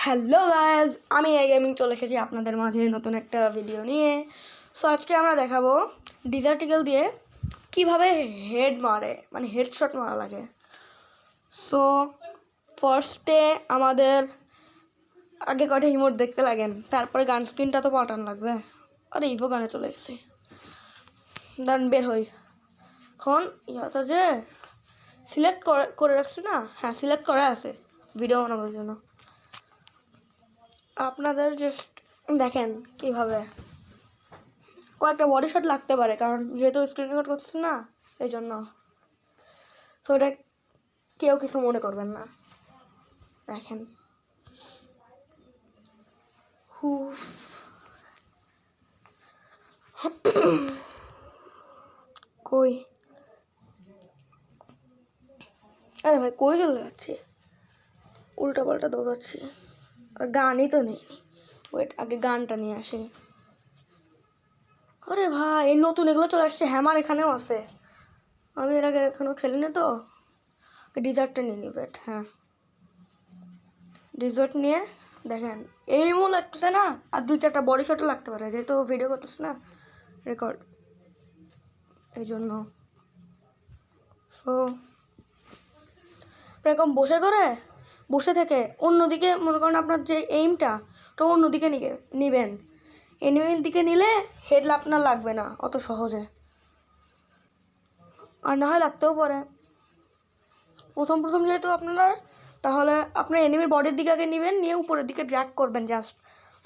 Hello guys, আমি এই gaming চলে এসেছি আপনাদের মাঝে নতুন একটা ভিডিও নিয়ে। সো আজকে আমরা দেখাবো ডিজার্টিকেল দিয়ে কিভাবে হেড মারে, মানে হেডশট মারা লাগে। সো ফার্স্টে আমাদের আগে কটা ইমোট দেখতে লাগেন, তারপরে গান স্ক্রিনটা তো পাঠান লাগবে। আরে ইভো গানে চলে গেছি, দাঁড়ান বের হই। এখন ইয়াটা যে সিলেক্ট করে রাখছি না, হ্যাঁ সিলেক্ট করা আছে ভিডিও বানানোর জন্য। আপনাদের জাস্ট দেখেন কীভাবে কয়েকটা বডি শট লাগতে পারে, কারণ যেহেতু স্ক্রিন রেকর্ড করতেছি না এই জন্য। সো এটা কেউ কিছু মনে করবেন না। দেখেন কই, আরে ভাই কই চলে যাচ্ছি, উল্টা পাল্টা দৌড়াচ্ছি আর গানই তো নেই। ওয়েট, আগে গানটা নিয়ে আসে। আরে ভাই এই নতুন এগুলো চলে আসছে, হ্যামার এখানেও আছে, আমি এর আগে এখনও খেলিনি তো। ডিজার্টটা নিয়ে নিই, ওয়েট, হ্যাঁ ডিজার্ট নিয়ে দেখেন এইমও লাগতেছে না, আর 2-4টা বডি শটও লাগতে পারে, যেহেতু ভিডিও করতেছে না রেকর্ড, এই জন্য। সো এরকম বসে থেকে অন্যদিকে মনে করেন আপনার যে এইমটা তো অন্যদিকে নিবেন, এনিমির দিকে নিলে হেড আপনার লাগবে না অত সহজে, আর না হয় লাগতেও পারে প্রথম যেহেতু আপনারা। তাহলে আপনার এনিমির বডির দিকে আগে নেবেন, নিয়ে উপরের দিকে ড্র্যাগ করবেন জাস্ট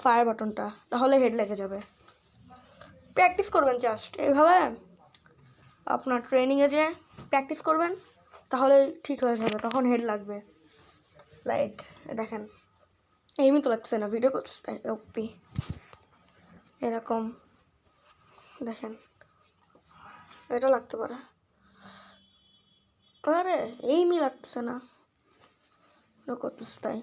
ফায়ার বাটনটা, তাহলে হেড লেগে যাবে। প্র্যাকটিস করবেন জাস্ট এইভাবে, আপনার ট্রেনিংয়ে যে প্র্যাকটিস করবেন তাহলে ঠিক হয়ে যাবে, তখন হেড লাগবে। লাইক দেখেন এমনি তো লাগছে না, ভিডিও করতে ওপি এরকম দেখেন, এটা লাগতে পারে। আরে এইমি লাগতেছে না, করতেছে তাই।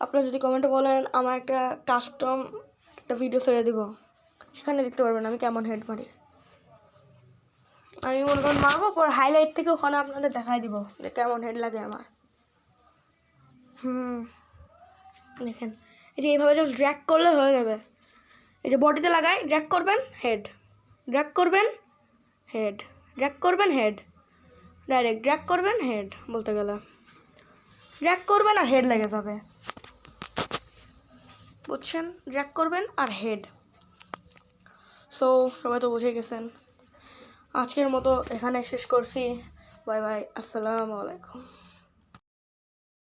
আপনারা যদি কমেন্টে বলেন আমার একটা কাস্টম একটা ভিডিও ছেড়ে দিব, সেখানে দেখতে পারবেন আমি কেমন হেড মারি। আমি মনে করেন মারবো, পর হাইলাইট থেকে ওখানে আপনাদের দেখাই দিব যে কেমন হেড লাগে আমার। দেখেন এই যে এইভাবে জাস্ট ড্র্যাগ করলে হয়ে যাবে। এই যে বডিতে লাগাই, ড্র্যাগ করবেন হেড, ড্র্যাগ করবেন হেড, ড্র্যাগ করবেন হেড, ডাইরেক্ট ড্র্যাগ করবেন হেড, বলতে গেলে ড্র্যাগ করবেন আর হেড লেগে যাবে, বুঝছেন? ড্র্যাগ করবেন আর হেড। সো সবাই তো বুঝে গেছেন। আজকের মতো এখানে শেষ করছি। বাই বাই, আসসালামু আলাইকুম।